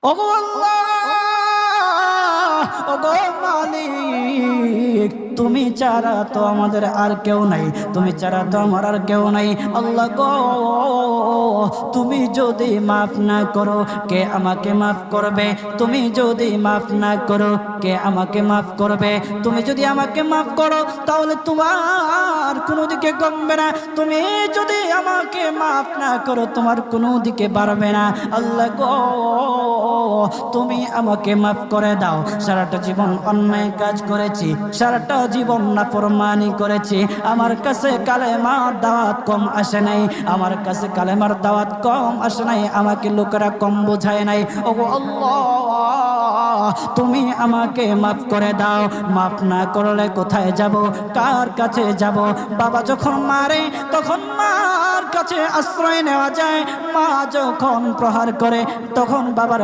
ওগো আল্লাহ, ওগো মালিক, তুমি ছাড়া তো আমাদের আর কেউ নাই, তুমি ছাড়া তো আমার আর কেউ নাই। আল্লাহ গো, তুমি যদি মাফ না করো কে আমাকে মাফ করবে? তুমি যদি মাফ না করো কে আমাকে মাফ করবে? তুমি যদি আমাকে মাফ করো তাহলে তোমার কোনো দিকে কমবে না, তুমি যদি আমাকে মাফ না করো তোমার কোনো দিকে বাড়বে না। আল্লাহ গো, তুমি আমাকে মাফ করে দাও। সারাটা জীবন অন্যায় কাজ করেছি, সারাটা জীবন নাফরমানি করেছি, আমার কাছে কালেমার দাওয়াত কম আসে নাই, আমার কাছে কালেমার দাওয়াত কম আসে নাই, আমাকে লোকেরা কম বোঝায় নাই। ওগো আল্লাহ, তুমি আমাকে মাফ করে দাও। মাফ না করলে কোথায় যাব, কার কাছে যাব? বাবা যখন মারে তখন মার কাছে আশ্রয় নেওয়া যায়, মা যখন প্রহার করে তখন বাবার